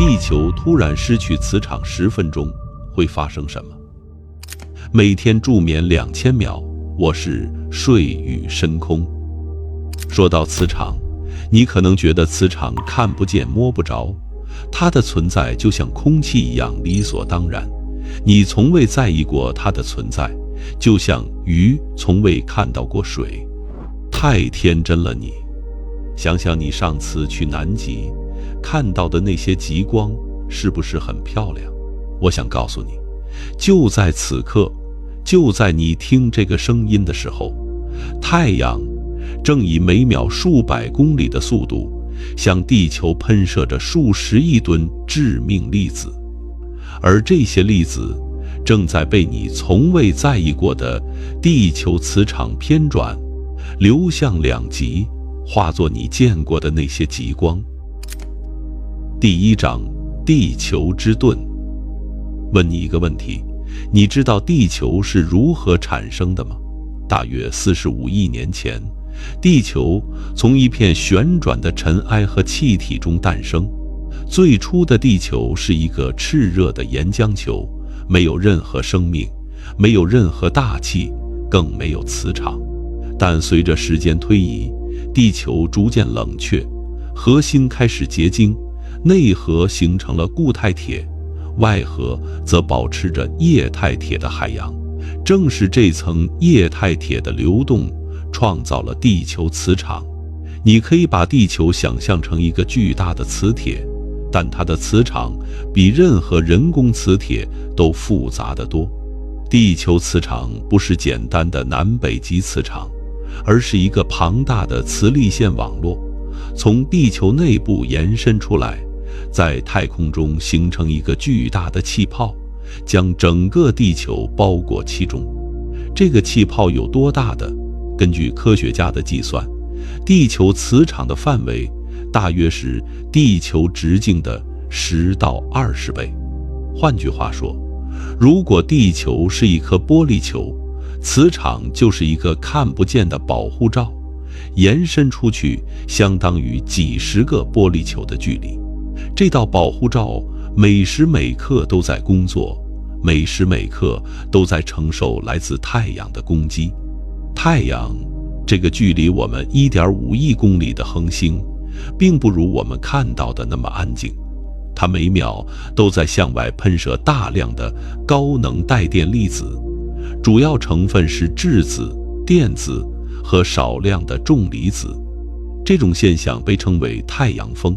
地球突然失去磁场10分钟，会发生什么？每天助眠2000秒，我是睡与深空。说到磁场，你可能觉得磁场看不见摸不着，它的存在就像空气一样理所当然，你从未在意过它的存在，就像鱼从未看到过水。太天真了你！想想你上次去南极看到的那些极光，是不是很漂亮？我想告诉你，就在此刻，就在你听这个声音的时候，太阳正以每秒数百公里的速度向地球喷射着数十亿吨致命粒子，而这些粒子正在被你从未在意过的地球磁场偏转，流向两极，化作你见过的那些极光。第1章，地球之盾。问你一个问题，你知道地球是如何产生的吗？大约45亿年前，地球从一片旋转的尘埃和气体中诞生。最初的地球是一个炽热的岩浆球，没有任何生命，没有任何大气，更没有磁场。但随着时间推移，地球逐渐冷却，核心开始结晶，内核形成了固态铁，外核则保持着液态铁的海洋。正是这层液态铁的流动创造了地球磁场。你可以把地球想象成一个巨大的磁铁，但它的磁场比任何人工磁铁都复杂得多。地球磁场不是简单的南北极磁场，而是一个庞大的磁力线网络，从地球内部延伸出来，在太空中形成一个巨大的气泡，将整个地球包裹其中。这个气泡有多大的？根据科学家的计算，地球磁场的范围大约是地球直径的10到20倍。换句话说，如果地球是一颗玻璃球，磁场就是一个看不见的保护罩，延伸出去相当于几十个玻璃球的距离。这道保护罩每时每刻都在工作，每时每刻都在承受来自太阳的攻击。太阳这个距离我们1.5亿公里的恒星，并不如我们看到的那么安静，它每秒都在向外喷射大量的高能带电粒子，主要成分是质子、电子和少量的重离子。这种现象被称为太阳风，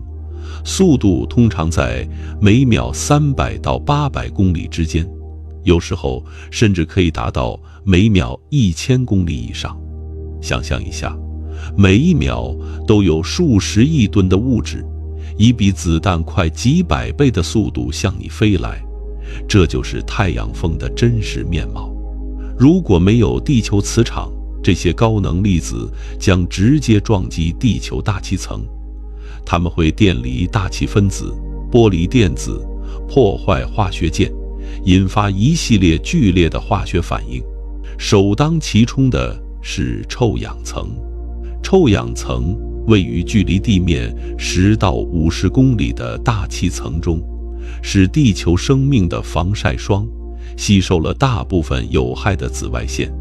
速度通常在每秒300到800公里之间，有时候甚至可以达到每秒1000公里以上。想象一下，每一秒都有数十亿吨的物质，以比子弹快几百倍的速度向你飞来，这就是太阳风的真实面貌。如果没有地球磁场，这些高能粒子将直接撞击地球大气层，它们会电离大气分子，剥离电子，破坏化学键，引发一系列剧烈的化学反应。首当其冲的是臭氧层。臭氧层位于距离地面10到50公里的大气层中，是地球生命的防晒霜，吸收了大部分有害的紫外线。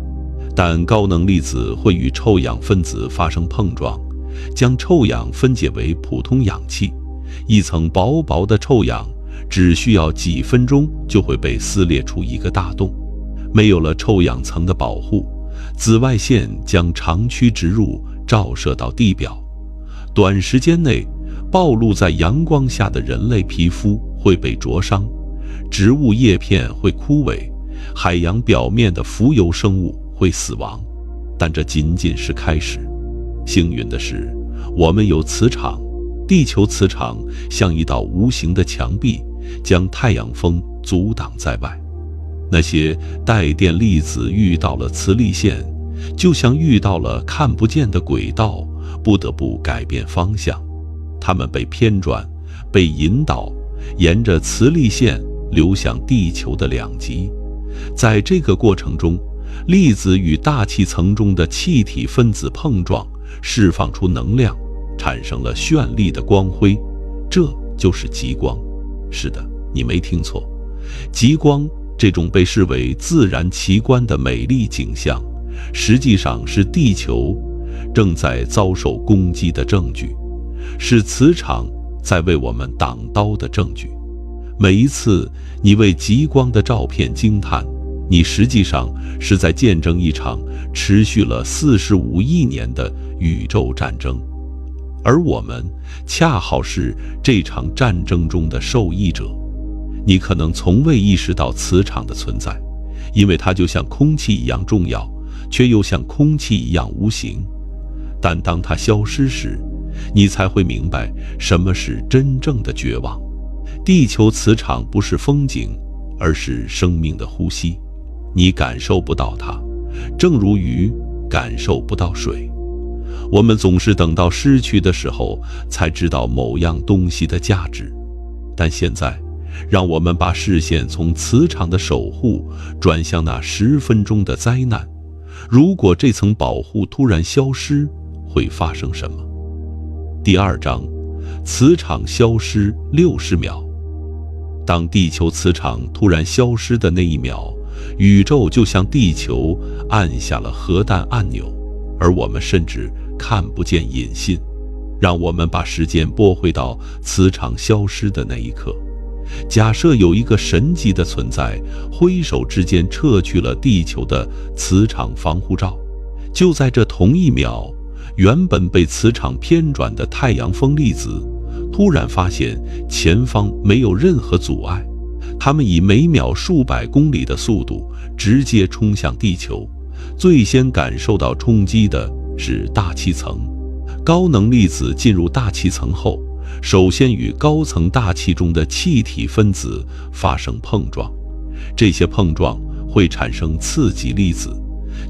但高能粒子会与臭氧分子发生碰撞，将臭氧分解为普通氧气。一层薄薄的臭氧只需要几分钟就会被撕裂出一个大洞。没有了臭氧层的保护，紫外线将长驱直入，照射到地表。短时间内，暴露在阳光下的人类皮肤会被灼伤，植物叶片会枯萎，海洋表面的浮游生物会死亡。但这仅仅是开始。幸运的是，我们有磁场，地球磁场像一道无形的墙壁，将太阳风阻挡在外。那些带电粒子遇到了磁力线，就像遇到了看不见的轨道，不得不改变方向。它们被偏转，被引导，沿着磁力线流向地球的两极。在这个过程中，粒子与大气层中的气体分子碰撞，释放出能量，产生了绚丽的光辉，这就是极光。是的，你没听错，极光这种被视为自然奇观的美丽景象，实际上是地球正在遭受攻击的证据，是磁场在为我们挡刀的证据。每一次你为极光的照片惊叹，你实际上是在见证一场持续了45亿年的宇宙战争，而我们恰好是这场战争中的受益者。你可能从未意识到磁场的存在，因为它就像空气一样重要，却又像空气一样无形。但当它消失时，你才会明白什么是真正的绝望。地球磁场不是风景，而是生命的呼吸。你感受不到它，正如鱼感受不到水。我们总是等到失去的时候，才知道某样东西的价值。但现在，让我们把视线从磁场的守护转向那10分钟的灾难。如果这层保护突然消失，会发生什么？第2章，磁场消失60秒。当地球磁场突然消失的那一秒，宇宙就像地球按下了核弹按钮，而我们甚至看不见引信。让我们把时间拨回到磁场消失的那一刻。假设有一个神级的存在，挥手之间撤去了地球的磁场防护罩。就在这同一秒，原本被磁场偏转的太阳风粒子突然发现前方没有任何阻碍，它们以每秒数百公里的速度直接冲向地球。最先感受到冲击的是大气层。高能粒子进入大气层后，首先与高层大气中的气体分子发生碰撞，这些碰撞会产生次级粒子，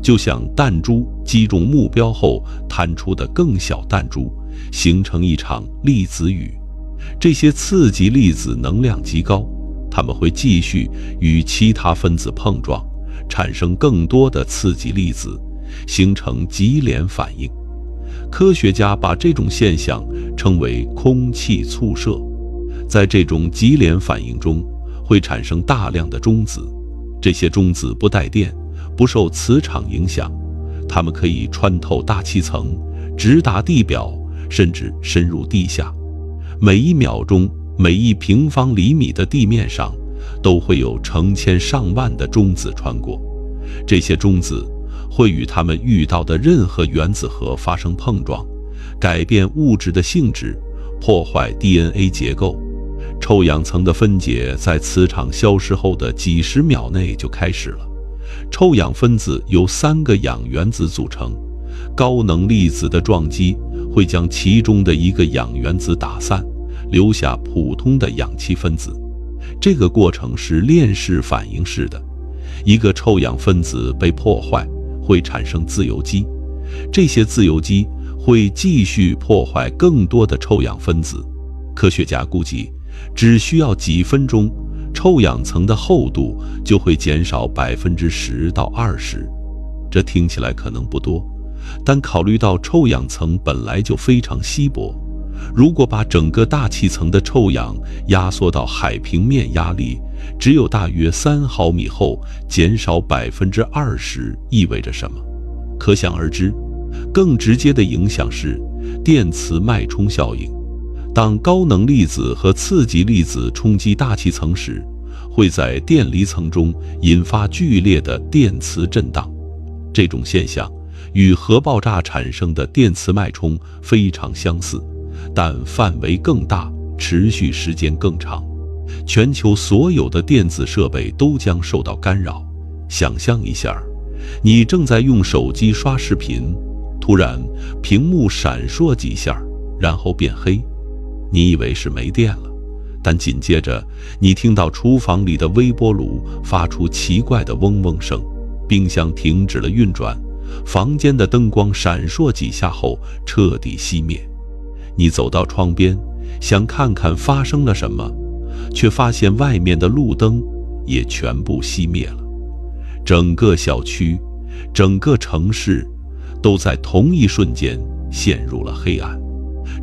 就像弹珠击中目标后弹出的更小弹珠，形成一场粒子雨。这些次级粒子能量极高，它们会继续与其他分子碰撞，产生更多的次级粒子，形成级联反应。科学家把这种现象称为空气簇射。在这种级联反应中，会产生大量的中子，这些中子不带电，不受磁场影响，它们可以穿透大气层，直达地表，甚至深入地下。每1秒钟，每1平方厘米的地面上，都会有成千上万的中子穿过。这些中子会与它们遇到的任何原子核发生碰撞，改变物质的性质，破坏 DNA 结构。臭氧层的分解在磁场消失后的几十秒内就开始了。臭氧分子由3个氧原子组成，高能粒子的撞击会将其中的一个氧原子打散，留下普通的氧气分子。这个过程是链式反应式的。一个臭氧分子被破坏，会产生自由基，这些自由基会继续破坏更多的臭氧分子。科学家估计，只需要几分钟，臭氧层的厚度就会减少10%到20%。这听起来可能不多，但考虑到臭氧层本来就非常稀薄，如果把整个大气层的臭氧压缩到海平面压力只有大约3毫米后，减少20%意味着什么？可想而知。更直接的影响是电磁脉冲效应。当高能粒子和次级粒子冲击大气层时，会在电离层中引发剧烈的电磁震荡。这种现象与核爆炸产生的电磁脉冲非常相似，但范围更大，持续时间更长。全球所有的电子设备都将受到干扰。想象一下，你正在用手机刷视频，突然屏幕闪烁几下，然后变黑。你以为是没电了，但紧接着你听到厨房里的微波炉发出奇怪的嗡嗡声，冰箱停止了运转，房间的灯光闪烁几下后彻底熄灭。你走到窗边，想看看发生了什么，却发现外面的路灯也全部熄灭了。整个小区，整个城市都在同一瞬间陷入了黑暗。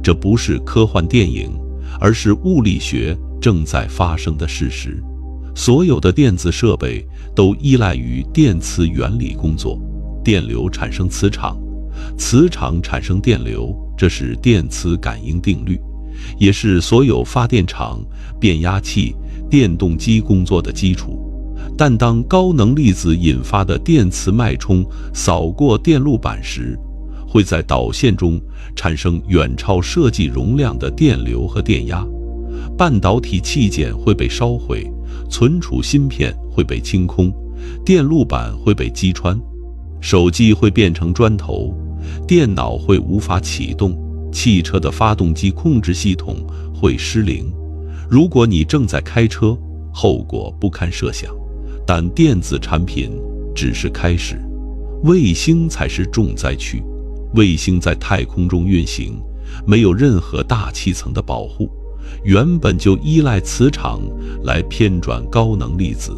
这不是科幻电影，而是物理学正在发生的事实。所有的电子设备都依赖于电磁原理工作，电流产生磁场，磁场产生电流，这是电磁感应定律，也是所有发电厂、变压器、电动机工作的基础。但当高能粒子引发的电磁脉冲扫过电路板时，会在导线中产生远超设计容量的电流和电压，半导体器件会被烧毁，存储芯片会被清空，电路板会被击穿，手机会变成砖头，电脑会无法启动，汽车的发动机控制系统会失灵。如果你正在开车，后果不堪设想。但电子产品只是开始，卫星才是重灾区。卫星在太空中运行，没有任何大气层的保护，原本就依赖磁场来偏转高能粒子。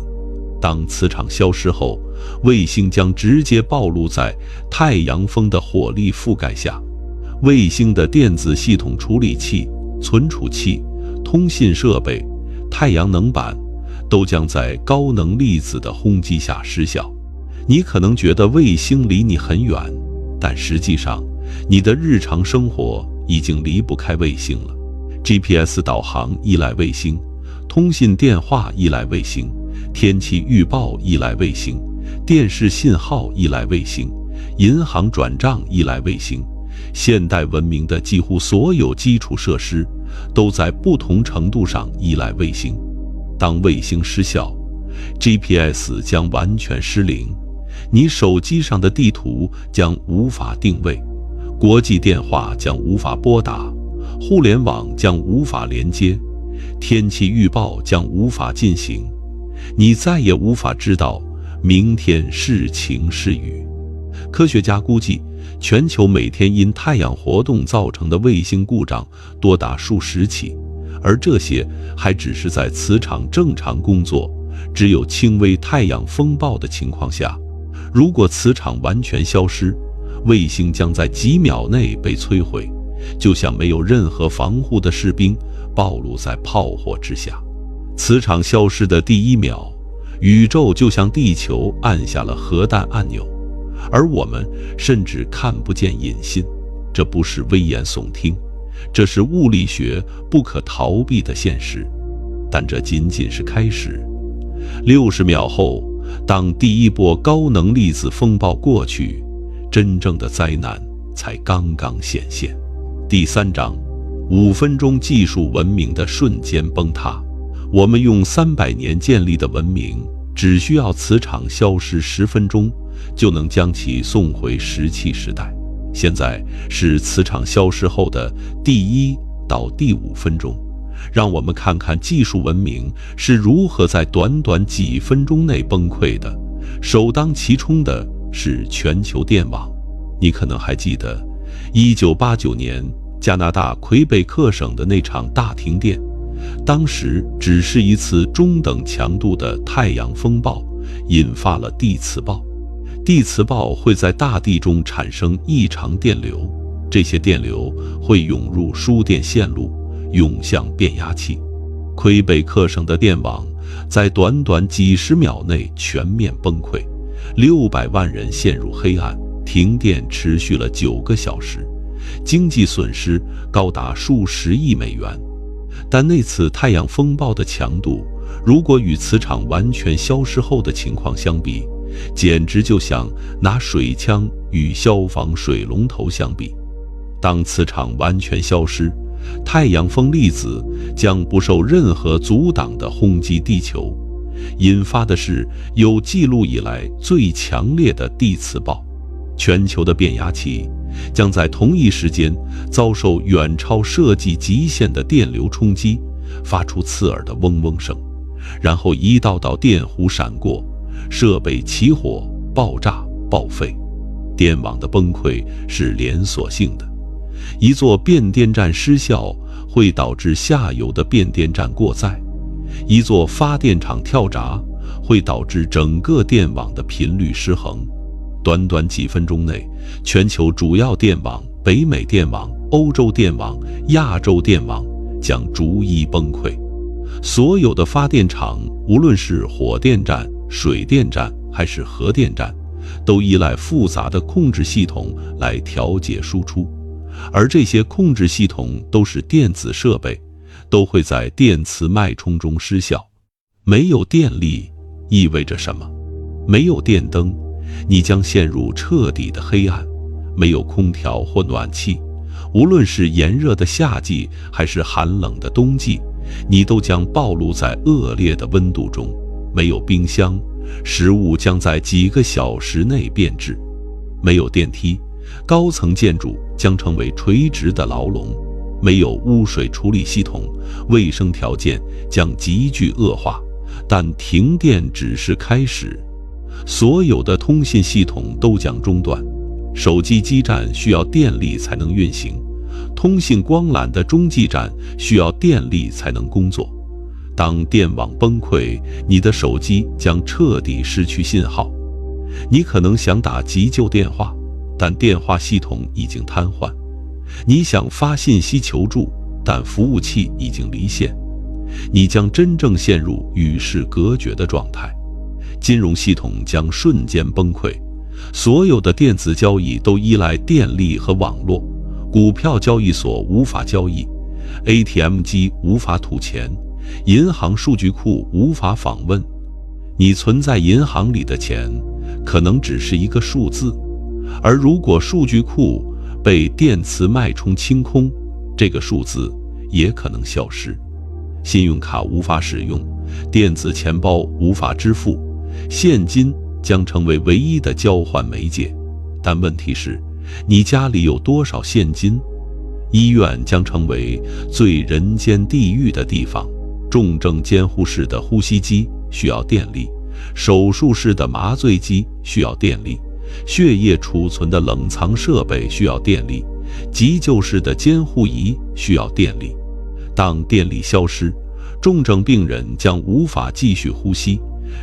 当磁场消失后，卫星将直接暴露在太阳风的火力覆盖下。卫星的电子系统处理器、存储器、通信设备、太阳能板都将在高能粒子的轰击下失效。你可能觉得卫星离你很远，但实际上，你的日常生活已经离不开卫星了。GPS 导航依赖卫星，通信电话依赖卫星，天气预报依赖卫星，电视信号依赖卫星，银行转账依赖卫星。现代文明的几乎所有基础设施都在不同程度上依赖卫星。当卫星失效， GPS 将完全失灵，你手机上的地图将无法定位，国际电话将无法拨打，互联网将无法连接，天气预报将无法进行，你再也无法知道明天是晴是雨。科学家估计，全球每天因太阳活动造成的卫星故障多达数十起，而这些还只是在磁场正常工作，只有轻微太阳风暴的情况下。如果磁场完全消失，卫星将在几秒内被摧毁，就像没有任何防护的士兵暴露在炮火之下。磁场消失的第一秒，宇宙就像地球按下了核弹按钮，而我们甚至看不见引信。这不是危言耸听，这是物理学不可逃避的现实。但这仅仅是开始。60秒后，当第一波高能粒子风暴过去，真正的灾难才刚刚显现。第3章，5分钟技术文明的瞬间崩塌。我们用300年建立的文明，只需要磁场消失10分钟，就能将其送回石器时代。现在是磁场消失后的第1到第5分钟，让我们看看技术文明是如何在短短几分钟内崩溃的。首当其冲的是全球电网。你可能还记得1989年加拿大魁北克省的那场大停电，当时只是一次中等强度的太阳风暴引发了地磁暴。地磁暴会在大地中产生异常电流，这些电流会涌入输电线路，涌向变压器。魁北克省的电网在短短几十秒内全面崩溃，600万人陷入黑暗，停电持续了9个小时，经济损失高达数十亿美元。但那次太阳风暴的强度，如果与磁场完全消失后的情况相比，简直就像拿水枪与消防水龙头相比。当磁场完全消失，太阳风粒子将不受任何阻挡地轰击地球，引发的是有记录以来最强烈的地磁暴。全球的变压器将在同一时间遭受远超设计极限的电流冲击，发出刺耳的嗡嗡声，然后一道道电弧闪过，设备起火、爆炸、报废。电网的崩溃是连锁性的，一座变电站失效会导致下游的变电站过载，一座发电厂跳闸会导致整个电网的频率失衡。短短几分钟内，全球主要电网、北美电网、欧洲电网、亚洲电网将逐一崩溃。所有的发电厂，无论是火电站、水电站还是核电站，都依赖复杂的控制系统来调节输出，而这些控制系统都是电子设备，都会在电磁脉冲中失效。没有电力意味着什么？没有电灯，你将陷入彻底的黑暗；没有空调或暖气，无论是炎热的夏季还是寒冷的冬季，你都将暴露在恶劣的温度中；没有冰箱，食物将在几个小时内变质；没有电梯，高层建筑将成为垂直的牢笼；没有污水处理系统，卫生条件将急剧恶化。但停电只是开始，所有的通信系统都将中断。手机基站需要电力才能运行，通信光缆的中继站需要电力才能工作。当电网崩溃，你的手机将彻底失去信号。你可能想打急救电话，但电话系统已经瘫痪；你想发信息求助，但服务器已经离线。你将真正陷入与世隔绝的状态，金融系统将瞬间崩溃。所有的电子交易都依赖电力和网络，股票交易所无法交易， ATM 机无法吐钱，银行数据库无法访问。你存在银行里的钱可能只是一个数字，而如果数据库被电磁脉冲清空，这个数字也可能消失。信用卡无法使用，电子钱包无法支付，现金将成为唯一的交换媒介。但问题是，你家里有多少现金？医院将成为最人间地狱的地方。重症监护室的呼吸机需要电力，手术室的麻醉机需要电力，血液储存的冷藏设备需要电力，急救室的监护仪需要电力。当电力消失，重症病人将无法继续呼吸，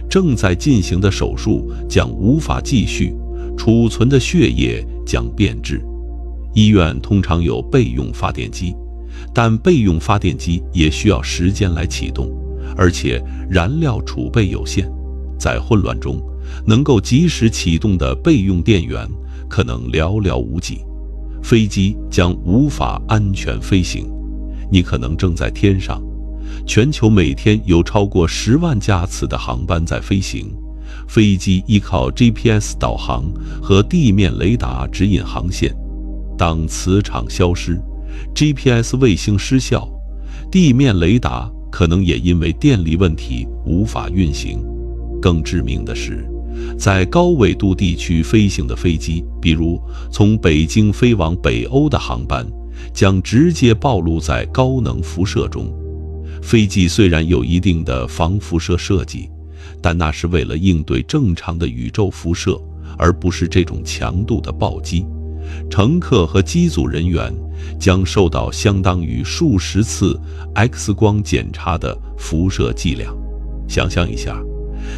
正在进行的手术将无法继续，储存的血液将变质。医院通常有备用发电机，但备用发电机也需要时间来启动，而且燃料储备有限。在混乱中，能够及时启动的备用电源可能寥寥无几。飞机将无法安全飞行。你可能正在天上，全球每天有超过10万架次的航班在飞行，飞机依靠 GPS 导航和地面雷达指引航线。当磁场消失， GPS 卫星失效，地面雷达可能也因为电力问题无法运行。更致命的是，在高纬度地区飞行的飞机，比如从北京飞往北欧的航班，将直接暴露在高能辐射中。飞机虽然有一定的防辐射设计，但那是为了应对正常的宇宙辐射，而不是这种强度的暴击。乘客和机组人员将受到相当于数十次 X 光检查的辐射剂量。想象一下，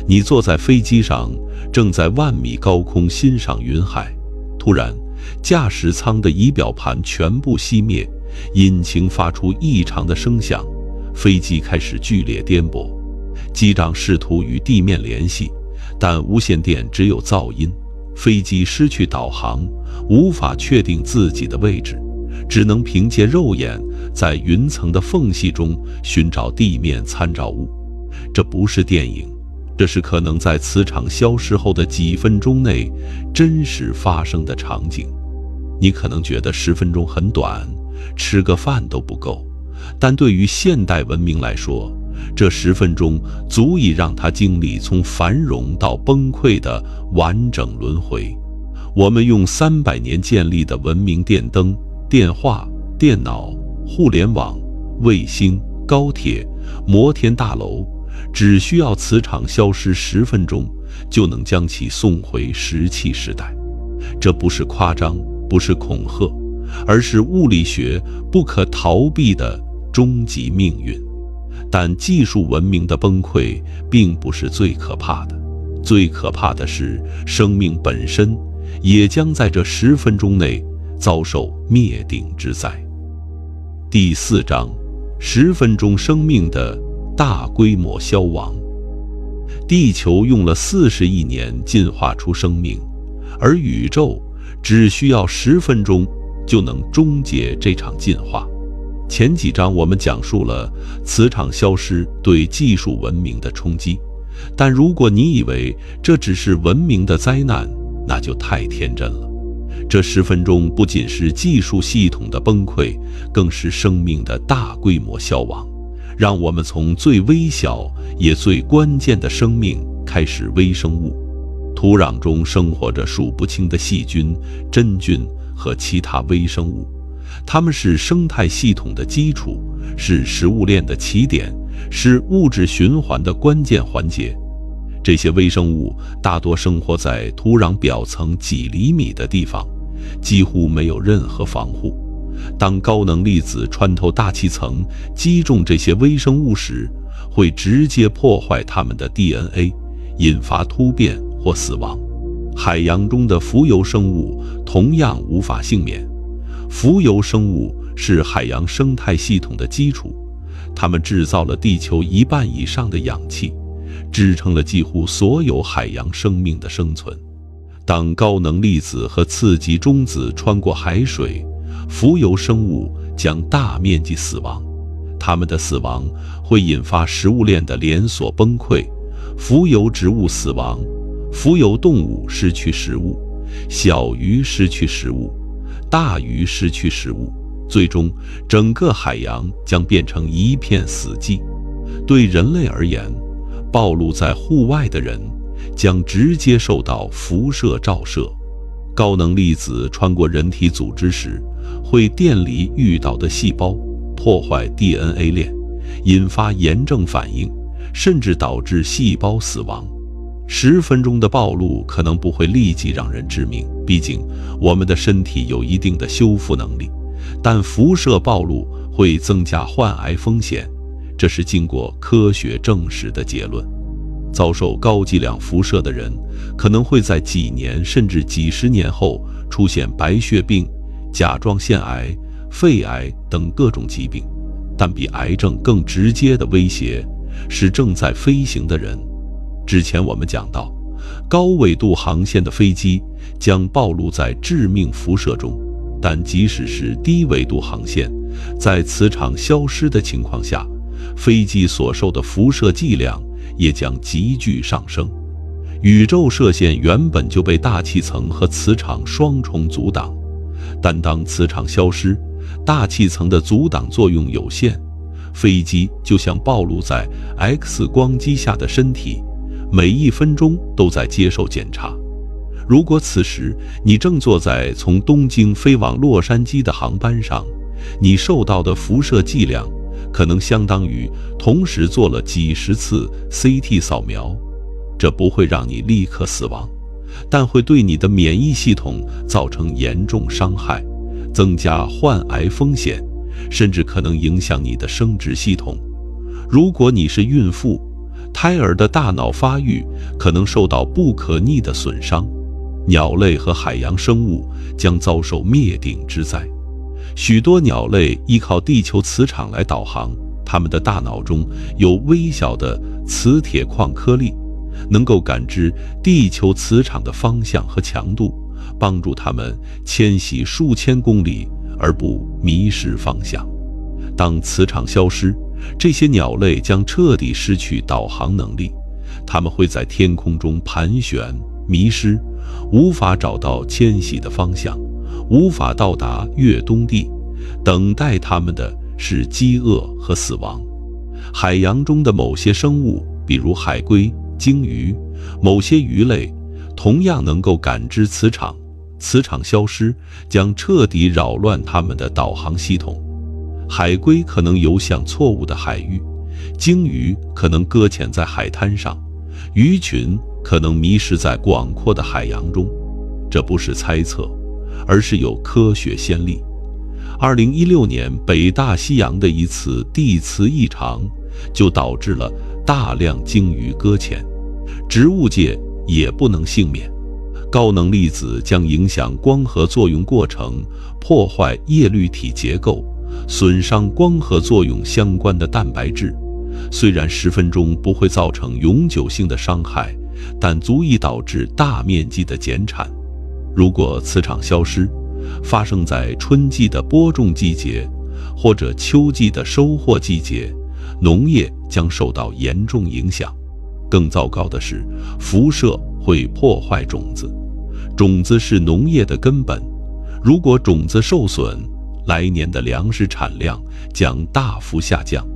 你坐在飞机上，正在10000米高空欣赏云海，突然驾驶舱的仪表盘全部熄灭，引擎发出异常的声响，飞机开始剧烈颠簸。机长试图与地面联系，但无线电只有噪音。飞机失去导航，无法确定自己的位置，只能凭借肉眼在云层的缝隙中寻找地面参照物。这不是电影，这是可能在磁场消失后的几分钟内真实发生的场景。你可能觉得10分钟很短，吃个饭都不够，但对于现代文明来说，这10分钟足以让它经历从繁荣到崩溃的完整轮回。我们用300年建立的文明，电灯、电话、电脑、互联网、卫星、高铁、摩天大楼，只需要磁场消失10分钟，就能将其送回石器时代。这不是夸张，不是恐吓，而是物理学不可逃避的终极命运。但技术文明的崩溃并不是最可怕的，最可怕的是生命本身也将在这10分钟内遭受灭顶之灾。第4章，10分钟生命的大规模消亡。地球用了40亿年进化出生命，而宇宙只需要10分钟就能终结这场进化。前几章我们讲述了磁场消失对技术文明的冲击，但如果你以为这只是文明的灾难，那就太天真了。这10分钟不仅是技术系统的崩溃，更是生命的大规模消亡。让我们从最微小也最关键的生命开始。微生物，土壤中生活着数不清的细菌、真菌和其他微生物，它们是生态系统的基础，是食物链的起点，是物质循环的关键环节。这些微生物大多生活在土壤表层几厘米的地方，几乎没有任何防护。当高能粒子穿透大气层，击中这些微生物时，会直接破坏它们的 DNA， 引发突变或死亡。海洋中的浮游生物同样无法幸免。浮游生物是海洋生态系统的基础，它们制造了地球1半以上的氧气，支撑了几乎所有海洋生命的生存。当高能粒子和次级中子穿过海水，浮游生物将大面积死亡。它们的死亡会引发食物链的连锁崩溃，浮游植物死亡，浮游动物失去食物，小鱼失去食物，大鱼失去食物，最终整个海洋将变成一片死寂。对人类而言，暴露在户外的人将直接受到辐射照射。高能粒子穿过人体组织时，会电离遇到的细胞，破坏 DNA 链，引发炎症反应，甚至导致细胞死亡。10分钟的暴露可能不会立即让人致命，毕竟我们的身体有一定的修复能力，但辐射暴露会增加患癌风险，这是经过科学证实的结论。遭受高剂量辐射的人可能会在几年甚至几十年后出现白血病、甲状腺癌、肺癌等各种疾病。但比癌症更直接的威胁是正在飞行的人。之前我们讲到，高纬度航线的飞机将暴露在致命辐射中，但即使是低纬度航线，在磁场消失的情况下，飞机所受的辐射剂量也将急剧上升。宇宙射线原本就被大气层和磁场双重阻挡，但当磁场消失，大气层的阻挡作用有限，飞机就像暴露在 X 光机下的身体，每1分钟都在接受检查。如果此时你正坐在从东京飞往洛杉矶的航班上，你受到的辐射剂量可能相当于同时做了几十次 CT 扫描。这不会让你立刻死亡，但会对你的免疫系统造成严重伤害，增加患癌风险，甚至可能影响你的生殖系统。如果你是孕妇，胎儿的大脑发育可能受到不可逆的损伤，鸟类和海洋生物将遭受灭顶之灾。许多鸟类依靠地球磁场来导航，它们的大脑中有微小的磁铁矿颗粒，能够感知地球磁场的方向和强度，帮助它们迁徙数千公里而不迷失方向。当磁场消失，这些鸟类将彻底失去导航能力，它们会在天空中盘旋迷失，无法找到迁徙的方向，无法到达越冬地，等待它们的是饥饿和死亡。海洋中的某些生物，比如海龟、鲸鱼，某些鱼类，同样能够感知磁场，磁场消失将彻底扰乱它们的导航系统。海龟可能游向错误的海域，鲸鱼可能搁浅在海滩上，鱼群可能迷失在广阔的海洋中。这不是猜测，而是有科学先例。2016年北大西洋的一次地磁异常就导致了大量鲸鱼搁浅，植物界也不能幸免。高能粒子将影响光合作用过程，破坏叶绿体结构，损伤光合作用相关的蛋白质，虽然10分钟不会造成永久性的伤害，但足以导致大面积的减产。如果磁场消失，发生在春季的播种季节，或者秋季的收获季节，农业将受到严重影响。更糟糕的是，辐射会破坏种子，种子是农业的根本。如果种子受损，来年的粮食产量将大幅下降。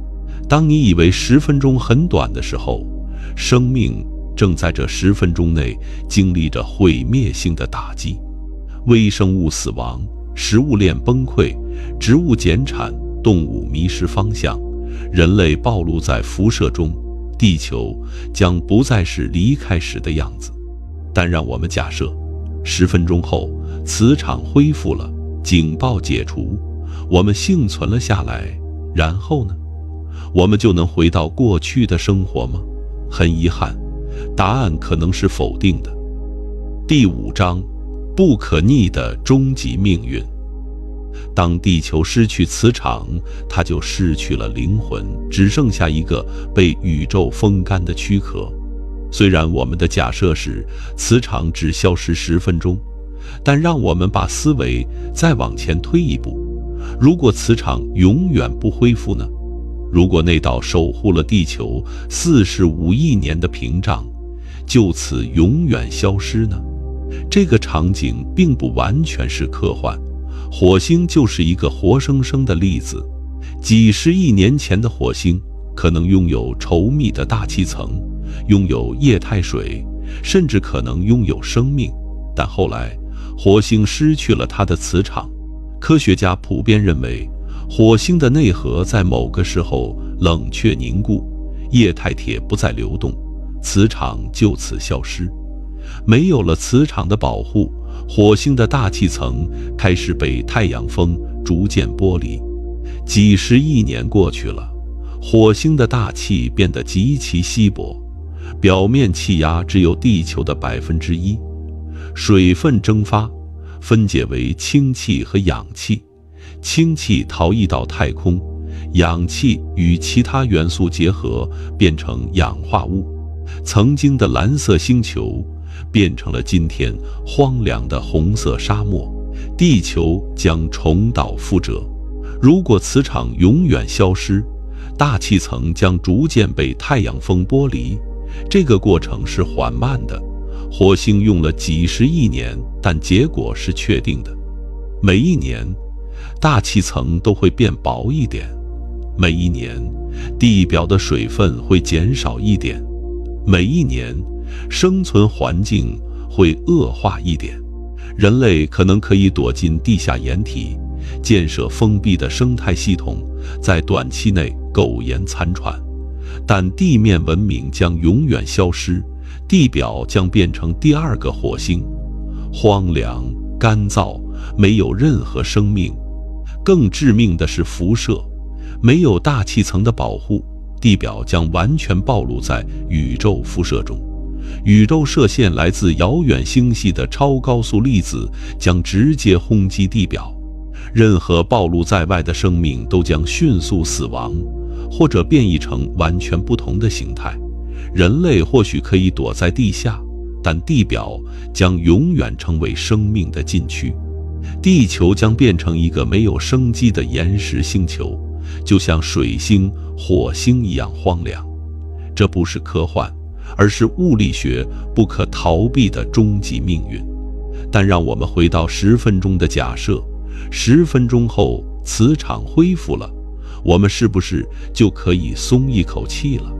当你以为10分钟很短的时候，生命正在这10分钟内经历着毁灭性的打击。微生物死亡，食物链崩溃，植物减产，动物迷失方向，人类暴露在辐射中，地球将不再是离开时的样子。但让我们假设，10分钟后磁场恢复了，警报解除，我们幸存了下来，然后呢？我们就能回到过去的生活吗？很遗憾，答案可能是否定的。第5章，不可逆的终极命运。当地球失去磁场，它就失去了灵魂，只剩下一个被宇宙风干的躯壳。虽然我们的假设是磁场只消失10分钟，但让我们把思维再往前推一步，如果磁场永远不恢复呢？如果那道守护了地球45亿年的屏障就此永远消失呢？这个场景并不完全是科幻，火星就是一个活生生的例子。几十亿年前的火星可能拥有稠密的大气层，拥有液态水，甚至可能拥有生命，但后来火星失去了它的磁场。科学家普遍认为，火星的内核在某个时候冷却凝固，液态铁不再流动，磁场就此消失。没有了磁场的保护，火星的大气层开始被太阳风逐渐剥离。几十亿年过去了，火星的大气变得极其稀薄，表面气压只有地球的1%，水分蒸发，分解为氢气和氧气，氢气逃逸到太空，氧气与其他元素结合变成氧化物。曾经的蓝色星球变成了今天荒凉的红色沙漠，地球将重蹈覆辙。如果磁场永远消失，大气层将逐渐被太阳风剥离，这个过程是缓慢的。火星用了几十亿年，但结果是确定的。每一年，大气层都会变薄一点；每一年，地表的水分会减少一点；每一年，生存环境会恶化一点。人类可能可以躲进地下掩体，建设封闭的生态系统，在短期内苟延残喘，但地面文明将永远消失，地表将变成第2个火星，荒凉、干燥，没有任何生命。更致命的是辐射，没有大气层的保护，地表将完全暴露在宇宙辐射中。宇宙射线来自遥远星系的超高速粒子将直接轰击地表，任何暴露在外的生命都将迅速死亡，或者变异成完全不同的形态。人类或许可以躲在地下，但地表将永远成为生命的禁区。地球将变成一个没有生机的岩石星球，就像水星、火星一样荒凉。这不是科幻，而是物理学不可逃避的终极命运。但让我们回到10分钟的假设，10分钟后磁场恢复了，我们是不是就可以松一口气了？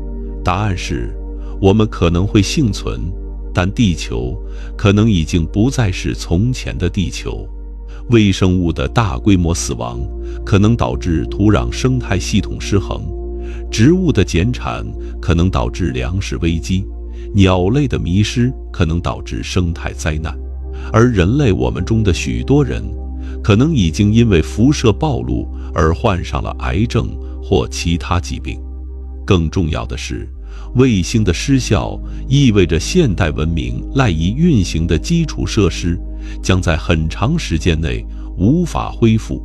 答案是，我们可能会幸存，但地球可能已经不再是从前的地球。微生物的大规模死亡可能导致土壤生态系统失衡，植物的减产可能导致粮食危机，鸟类的迷失可能导致生态灾难，而人类我们中的许多人可能已经因为辐射暴露而患上了癌症或其他疾病。更重要的是，卫星的失效意味着现代文明赖以运行的基础设施将在很长时间内无法恢复。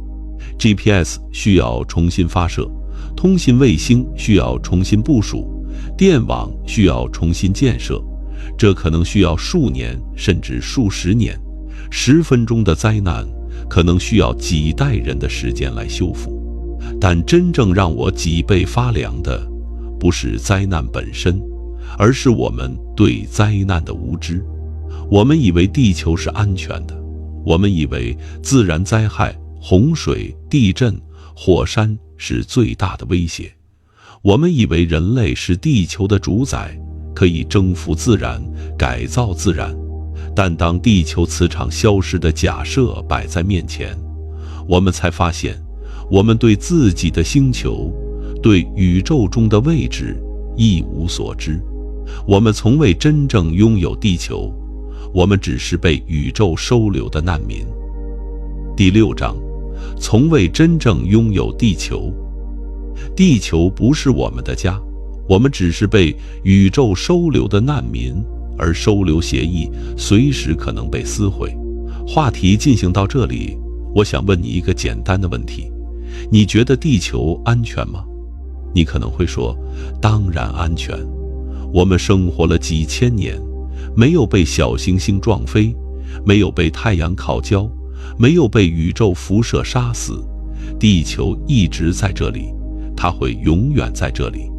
GPS 需要重新发射，通信卫星需要重新部署，电网需要重新建设，这可能需要数年甚至数十年，10分钟的灾难可能需要几代人的时间来修复。但真正让我脊背发凉的，不是灾难本身，而是我们对灾难的无知。我们以为地球是安全的，我们以为自然灾害、洪水、地震、火山是最大的威胁，我们以为人类是地球的主宰，可以征服自然，改造自然。但当地球磁场消失的假设摆在面前，我们才发现，我们对自己的星球，对宇宙中的位置一无所知。我们从未真正拥有地球，我们只是被宇宙收留的难民。第6章，从未真正拥有地球。地球不是我们的家，我们只是被宇宙收留的难民，而收留协议随时可能被撕毁。话题进行到这里，我想问你一个简单的问题：你觉得地球安全吗？你可能会说，当然安全。我们生活了几千年，没有被小行星撞飞，没有被太阳烤焦，没有被宇宙辐射杀死。地球一直在这里，它会永远在这里。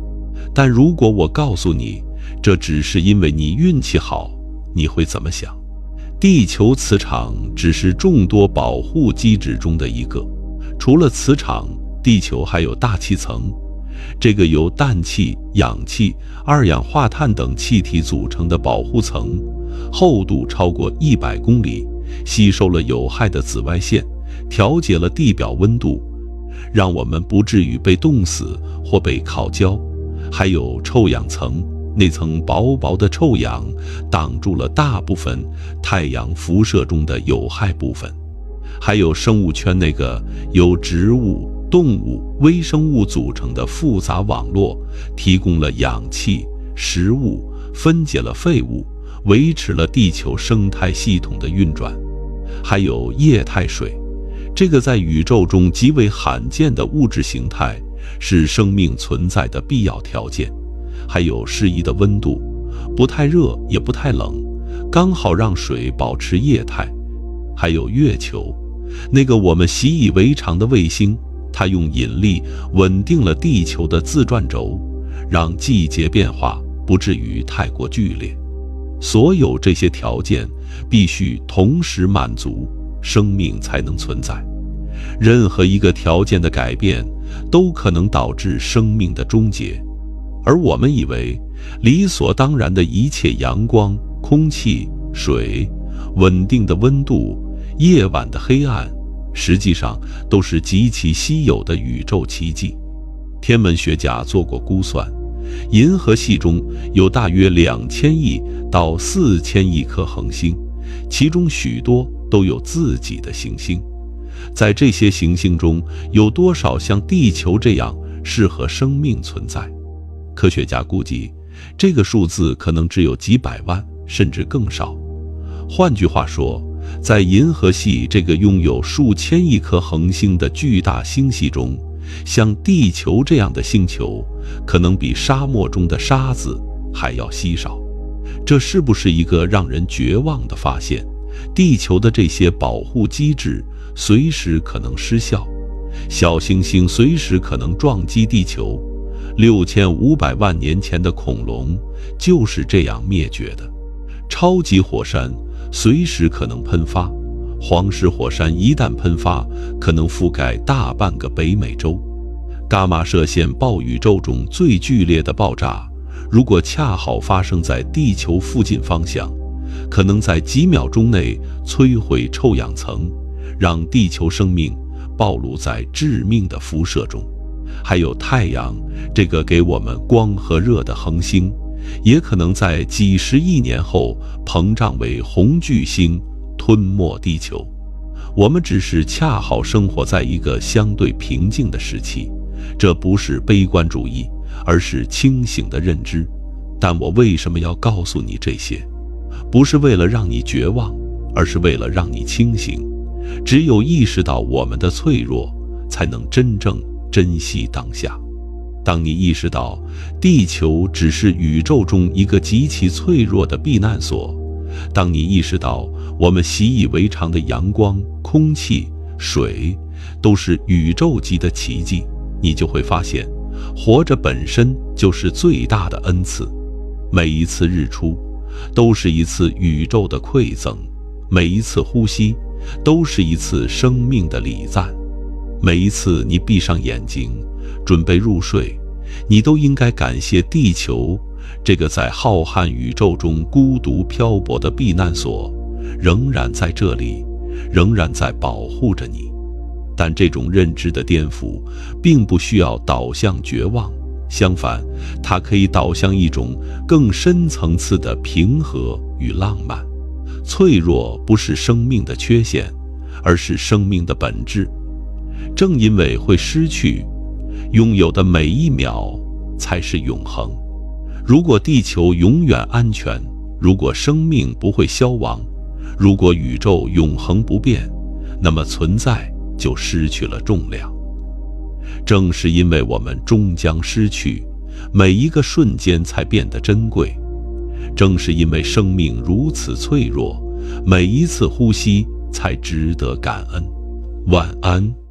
但如果我告诉你，这只是因为你运气好，你会怎么想？地球磁场只是众多保护机制中的一个。除了磁场，地球还有大气层，这个由氮气、氧气、二氧化碳等气体组成的保护层，厚度超过100公里，吸收了有害的紫外线，调节了地表温度，让我们不至于被冻死或被烤焦。还有臭氧层，那层薄薄的臭氧挡住了大部分太阳辐射中的有害部分。还有生物圈，那个由植物、动物、微生物组成的复杂网络，提供了氧气、食物，分解了废物，维持了地球生态系统的运转。还有液态水，这个在宇宙中极为罕见的物质形态，是生命存在的必要条件。还有适宜的温度，不太热也不太冷，刚好让水保持液态。还有月球，那个我们习以为常的卫星，它用引力稳定了地球的自转轴，让季节变化不至于太过剧烈。所有这些条件必须同时满足，生命才能存在。任何一个条件的改变都可能导致生命的终结。而我们以为理所当然的一切阳光、空气、水、稳定的温度、夜晚的黑暗，实际上都是极其稀有的宇宙奇迹。天文学家做过估算，银河系中有大约2000亿到4000亿颗恒星，其中许多都有自己的行星。在这些行星中，有多少像地球这样适合生命存在？科学家估计，这个数字可能只有几百万，甚至更少。换句话说，在银河系这个拥有数千亿颗恒星的巨大星系中，像地球这样的星球，可能比沙漠中的沙子还要稀少。这是不是一个让人绝望的发现？地球的这些保护机制随时可能失效，小行星随时可能撞击地球。6500万年前的恐龙就是这样灭绝的。超级火山随时可能喷发，黄石火山一旦喷发，可能覆盖大半个北美洲。伽马射线暴宇宙中最剧烈的爆炸，如果恰好发生在地球附近方向，可能在几秒钟内摧毁臭氧层，让地球生命暴露在致命的辐射中。还有太阳，这个给我们光和热的恒星，也可能在几十亿年后膨胀为红巨星，吞没地球。我们只是恰好生活在一个相对平静的时期，这不是悲观主义，而是清醒的认知。但我为什么要告诉你这些？不是为了让你绝望，而是为了让你清醒。只有意识到我们的脆弱，才能真正珍惜当下。当你意识到地球只是宇宙中一个极其脆弱的避难所，当你意识到我们习以为常的阳光、空气、水都是宇宙级的奇迹，你就会发现，活着本身就是最大的恩赐。每一次日出都是一次宇宙的馈赠，每一次呼吸都是一次生命的礼赞。每一次你闭上眼睛准备入睡，你都应该感谢地球这个在浩瀚宇宙中孤独漂泊的避难所，仍然在这里，仍然在保护着你。但这种认知的颠覆并不需要导向绝望，相反，它可以导向一种更深层次的平和与浪漫。脆弱不是生命的缺陷，而是生命的本质。正因为会失去，拥有的每一秒才是永恒。如果地球永远安全，如果生命不会消亡，如果宇宙永恒不变，那么存在就失去了重量。正是因为我们终将失去，每一个瞬间才变得珍贵。正是因为生命如此脆弱，每一次呼吸才值得感恩。晚安。